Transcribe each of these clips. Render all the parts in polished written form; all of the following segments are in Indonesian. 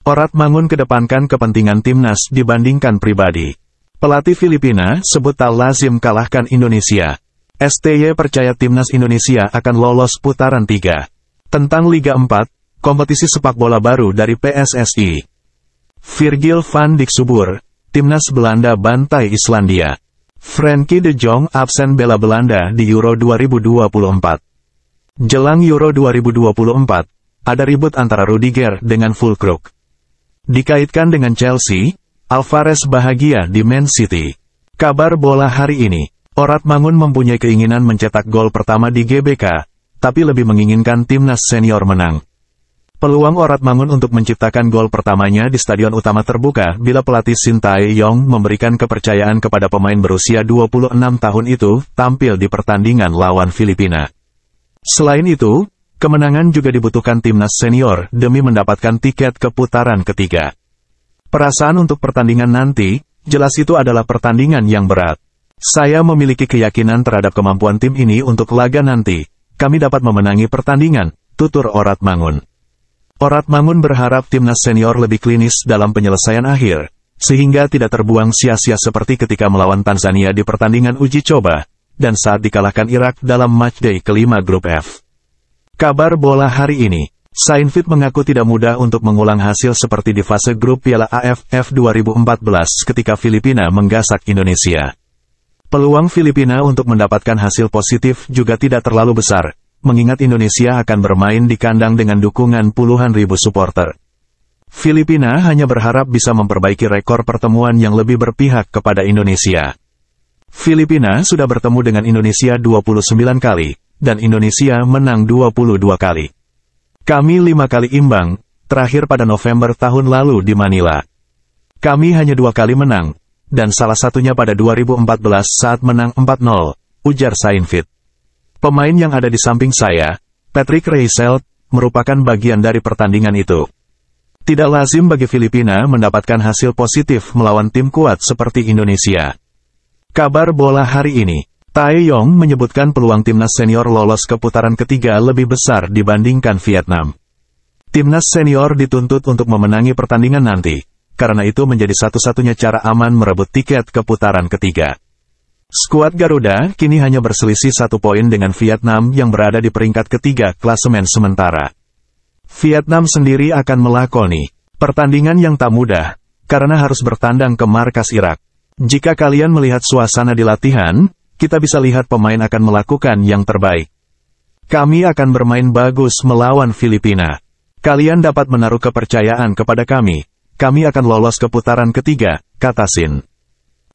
Oratmangun kedepankan kepentingan timnas dibandingkan pribadi. Pelatih Filipina sebut tak lazim kalahkan Indonesia. STY percaya timnas Indonesia akan lolos putaran 3. Tentang Liga 4, kompetisi sepak bola baru dari PSSI. Virgil van Dijk subur, timnas Belanda bantai Islandia. Frenkie de Jong absen bela Belanda di Euro 2024. Jelang Euro 2024, ada ribut antara Rudiger dengan Füllkrug. Dikaitkan dengan Chelsea, Alvarez bahagia di Man City. Kabar bola hari ini, Oratmangun mempunyai keinginan mencetak gol pertama di GBK, tapi lebih menginginkan timnas senior menang. Peluang Oratmangun untuk menciptakan gol pertamanya di stadion utama terbuka bila pelatih Shin Tae-yong memberikan kepercayaan kepada pemain berusia 26 tahun itu tampil di pertandingan lawan Filipina. Selain itu, kemenangan juga dibutuhkan timnas senior demi mendapatkan tiket ke putaran ketiga. Perasaan untuk pertandingan nanti, jelas itu adalah pertandingan yang berat. Saya memiliki keyakinan terhadap kemampuan tim ini untuk laga nanti. Kami dapat memenangi pertandingan, tutur Oratmangun. Oratmangun berharap timnas senior lebih klinis dalam penyelesaian akhir, sehingga tidak terbuang sia-sia seperti ketika melawan Tanzania di pertandingan uji coba, dan saat dikalahkan Irak dalam matchday kelima grup F. Kabar bola hari ini, Sainfit mengaku tidak mudah untuk mengulang hasil seperti di fase grup Piala AFF 2014 ketika Filipina menggasak Indonesia. Peluang Filipina untuk mendapatkan hasil positif juga tidak terlalu besar, mengingat Indonesia akan bermain di kandang dengan dukungan puluhan ribu supporter. Filipina hanya berharap bisa memperbaiki rekor pertemuan yang lebih berpihak kepada Indonesia. Filipina sudah bertemu dengan Indonesia 29 kali, dan Indonesia menang 22 kali. Kami 5 kali imbang, terakhir pada November tahun lalu di Manila. Kami hanya 2 kali menang, dan salah satunya pada 2014 saat menang 4-0, ujar Sainfit. Pemain yang ada di samping saya, Patrick Reiselt, merupakan bagian dari pertandingan itu. Tidak lazim bagi Filipina mendapatkan hasil positif melawan tim kuat seperti Indonesia. Kabar bola hari ini, Tae-yong menyebutkan peluang timnas senior lolos ke putaran ketiga lebih besar dibandingkan Vietnam. Timnas senior dituntut untuk memenangi pertandingan nanti, karena itu menjadi satu-satunya cara aman merebut tiket ke putaran ketiga. Skuad Garuda kini hanya berselisih 1 poin dengan Vietnam yang berada di peringkat ketiga klasemen sementara. Vietnam sendiri akan melakoni pertandingan yang tak mudah, karena harus bertandang ke markas Irak. Jika kalian melihat suasana di latihan, kita bisa lihat pemain akan melakukan yang terbaik. Kami akan bermain bagus melawan Filipina. Kalian dapat menaruh kepercayaan kepada kami. Kami akan lolos ke putaran ketiga, kata Shin.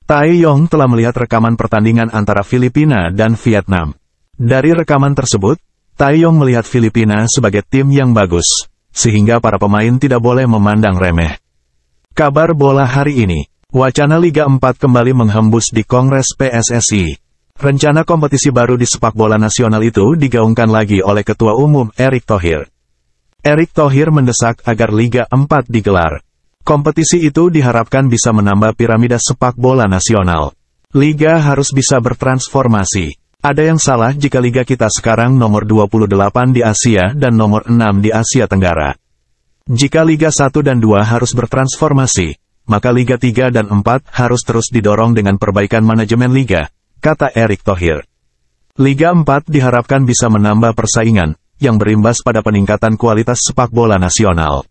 Tae-yong telah melihat rekaman pertandingan antara Filipina dan Vietnam. Dari rekaman tersebut, Tae-yong melihat Filipina sebagai tim yang bagus, sehingga para pemain tidak boleh memandang remeh. Kabar bola hari ini, wacana Liga 4 kembali menghembus di Kongres PSSI. Rencana kompetisi baru di sepak bola nasional itu digaungkan lagi oleh Ketua Umum Erick Thohir. Erick Thohir mendesak agar Liga 4 digelar. Kompetisi itu diharapkan bisa menambah piramida sepak bola nasional. Liga harus bisa bertransformasi. Ada yang salah jika Liga kita sekarang nomor 28 di Asia dan nomor 6 di Asia Tenggara. Jika Liga 1 dan 2 harus bertransformasi, maka Liga 3 dan 4 harus terus didorong dengan perbaikan manajemen Liga, kata Erick Thohir. Liga 4 diharapkan bisa menambah persaingan, yang berimbas pada peningkatan kualitas sepak bola nasional.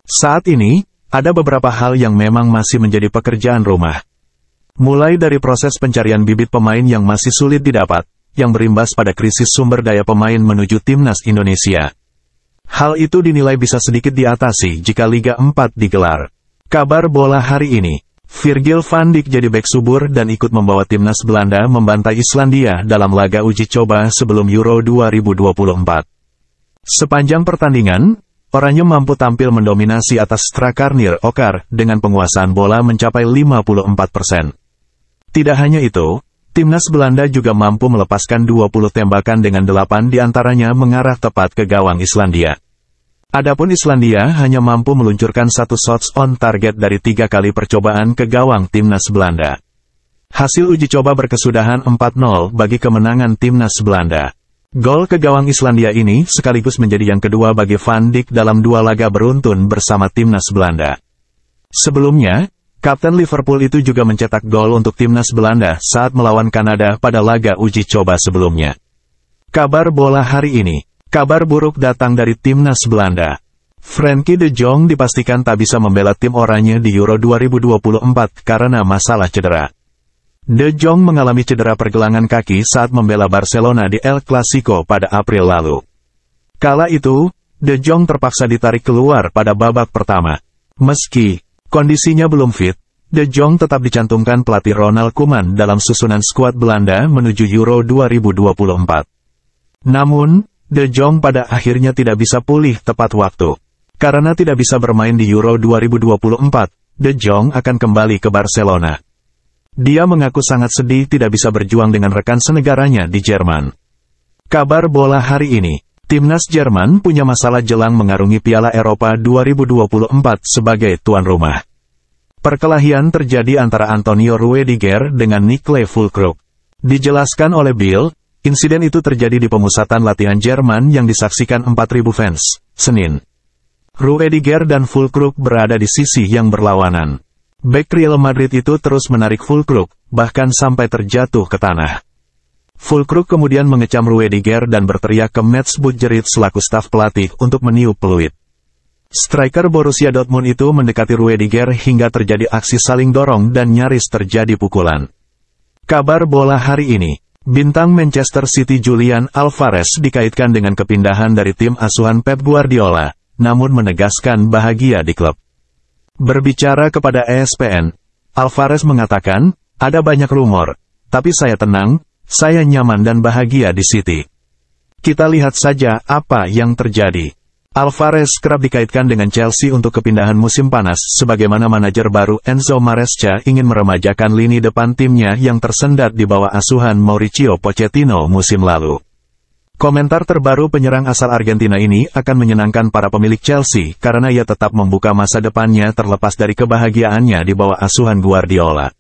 Saat ini, ada beberapa hal yang memang masih menjadi pekerjaan rumah. Mulai dari proses pencarian bibit pemain yang masih sulit didapat, yang berimbas pada krisis sumber daya pemain menuju timnas Indonesia. Hal itu dinilai bisa sedikit diatasi jika Liga 4 digelar. Kabar bola hari ini, Virgil van Dijk jadi bek subur dan ikut membawa timnas Belanda membantai Islandia dalam laga uji coba sebelum Euro 2024. Sepanjang pertandingan, orangnya mampu tampil mendominasi atas Strakarnir Okar dengan penguasaan bola mencapai 54%. Tidak hanya itu, timnas Belanda juga mampu melepaskan 20 tembakan dengan 8 diantaranya mengarah tepat ke gawang Islandia. Adapun Islandia hanya mampu meluncurkan 1 shots on target dari 3 kali percobaan ke gawang timnas Belanda. Hasil uji coba berkesudahan 4-0 bagi kemenangan timnas Belanda. Gol ke gawang Islandia ini sekaligus menjadi yang kedua bagi Van Dijk dalam 2 laga beruntun bersama timnas Belanda. Sebelumnya, Kapten Liverpool itu juga mencetak gol untuk timnas Belanda saat melawan Kanada pada laga uji coba sebelumnya. Kabar bola hari ini. Kabar buruk datang dari timnas Belanda. Frenkie de Jong dipastikan tak bisa membela tim oranye di Euro 2024 karena masalah cedera. De Jong mengalami cedera pergelangan kaki saat membela Barcelona di El Clasico pada April lalu. Kala itu, De Jong terpaksa ditarik keluar pada babak pertama. Meski kondisinya belum fit, De Jong tetap dicantumkan pelatih Ronald Koeman dalam susunan skuad Belanda menuju Euro 2024. Namun, De Jong pada akhirnya tidak bisa pulih tepat waktu. Karena tidak bisa bermain di Euro 2024, De Jong akan kembali ke Barcelona. Dia mengaku sangat sedih tidak bisa berjuang dengan rekan senegaranya di Jerman. Kabar bola hari ini. Timnas Jerman punya masalah jelang mengarungi Piala Eropa 2024 sebagai tuan rumah. Perkelahian terjadi antara Antonio Rudiger dengan Niklas Füllkrug. Dijelaskan oleh Bild, insiden itu terjadi di pemusatan latihan Jerman yang disaksikan 4.000 fans, Senin. Rudiger dan Füllkrug berada di sisi yang berlawanan. Bek Real Madrid itu terus menarik Füllkrug, bahkan sampai terjatuh ke tanah. Füllkrug kemudian mengecam Rudiger dan berteriak ke Mats Budgerit selaku staf pelatih untuk meniup peluit. Striker Borussia Dortmund itu mendekati Rudiger hingga terjadi aksi saling dorong dan nyaris terjadi pukulan. Kabar bola hari ini. Bintang Manchester City Julian Alvarez dikaitkan dengan kepindahan dari tim asuhan Pep Guardiola, namun menegaskan bahagia di klub. Berbicara kepada ESPN, Alvarez mengatakan, ada banyak rumor, tapi saya tenang, saya nyaman dan bahagia di City. Kita lihat saja apa yang terjadi. Alvarez kerap dikaitkan dengan Chelsea untuk kepindahan musim panas, sebagaimana manajer baru Enzo Maresca ingin meremajakan lini depan timnya yang tersendat di bawah asuhan Mauricio Pochettino musim lalu. Komentar terbaru penyerang asal Argentina ini akan menyenangkan para pemilik Chelsea karena ia tetap membuka masa depannya terlepas dari kebahagiaannya di bawah asuhan Guardiola.